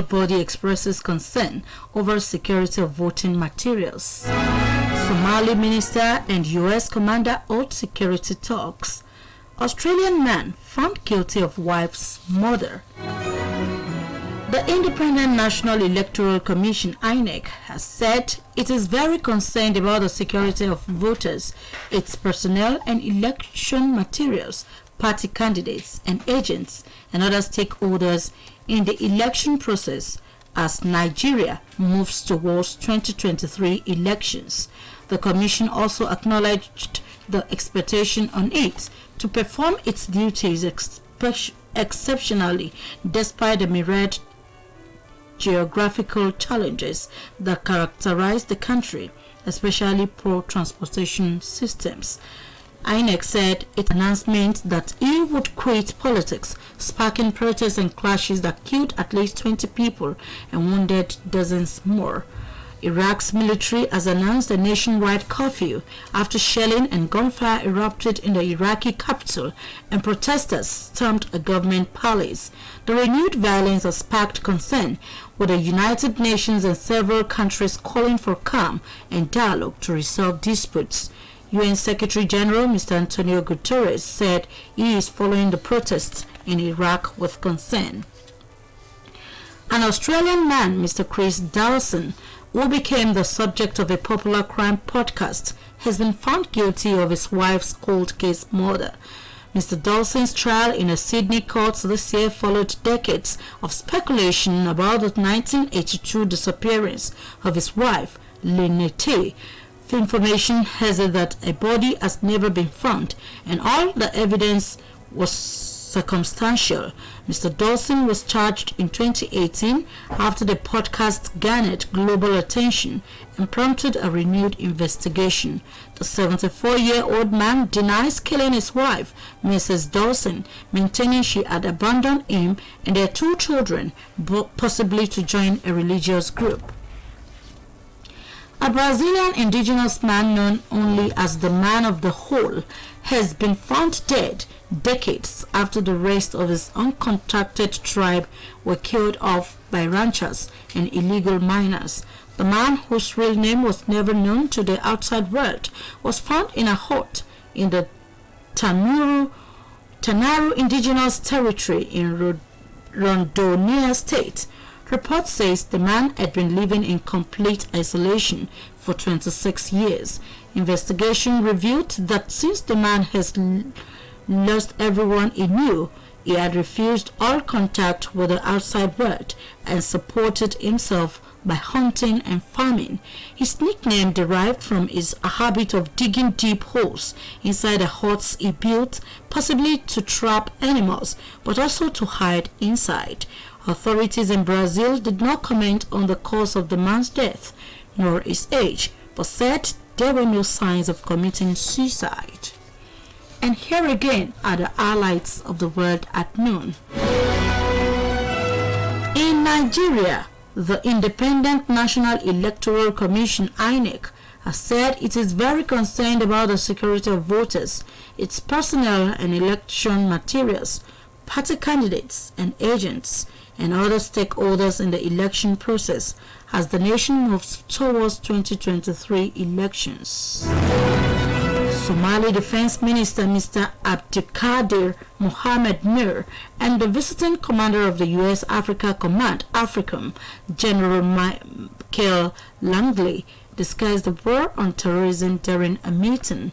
body expresses concern over security of voting materials. Somali minister and U.S. commander hold security talks. Australian man found guilty of wife's murder. The Independent National Electoral Commission (INEC) has said it is very concerned about the security of voters, its personnel and election materials, party candidates and agents, and other stakeholders in the election process as Nigeria moves towards 2023 elections. The Commission also acknowledged the expectation on it to perform its duties exceptionally despite the myriad geographical challenges that characterize the country, especially poor transportation systems. INEC said its announcement that it would quit politics, sparking protests and clashes that killed at least 20 people and wounded dozens more. Iraq's military has announced a nationwide curfew after shelling and gunfire erupted in the Iraqi capital and protesters stormed a government palace. The renewed violence has sparked concern, with the United Nations and several countries calling for calm and dialogue to resolve disputes. UN Secretary General Mr. Antonio Guterres said he is following the protests in Iraq with concern. An Australian man, Mr. Chris Dawson, who became the subject of a popular crime podcast, has been found guilty of his wife's cold case murder. Mr. Dawson's trial in a Sydney court this year followed decades of speculation about the 1982 disappearance of his wife, Lynette. The information has it that a body has never been found and all the evidence was circumstantial. Mr. Dawson was charged in 2018 after the podcast garnered global attention and prompted a renewed investigation. The 74-year-old man denies killing his wife, Mrs. Dawson, maintaining she had abandoned him and their two children, possibly to join a religious group. A Brazilian indigenous man known only as the Man of the Hole has been found dead decades after the rest of his uncontacted tribe were killed off by ranchers and illegal miners. The man, whose real name was never known to the outside world, was found in a hut in the Tanaru Indigenous Territory in Rondônia State. Report says the man had been living in complete isolation for 26 years. Investigation revealed that since the man has lost everyone he knew, he had refused all contact with the outside world and supported himself by hunting and farming. His nickname derived from his habit of digging deep holes inside the huts he built, possibly to trap animals, but also to hide inside. Authorities in Brazil did not comment on the cause of the man's death, nor his age, but said there were no signs of committing suicide. And here again are the highlights of the world at noon. In Nigeria, the Independent National Electoral Commission (INEC) has said it is very concerned about the security of voters, its personnel and election materials, party candidates and agents, and other stakeholders in the election process as the nation moves towards 2023 elections. Somali Defense Minister Mr. Abdikadir Mohamed Mir and the visiting commander of the U.S. Africa Command, AFRICOM, General Michael Langley, discussed the war on terrorism during a meeting.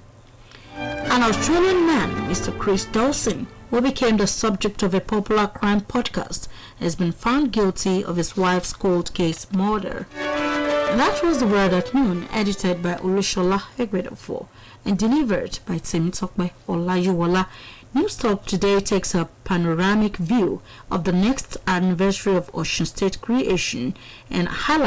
An Australian man, Mr. Chris Dawson, who became the subject of a popular crime podcast, has been found guilty of his wife's cold case murder. That was the word at noon, edited by Olushola Egredofo and delivered by Timitokbe Olajuwola. News Talk today takes a panoramic view of the next anniversary of Osun State creation and highlights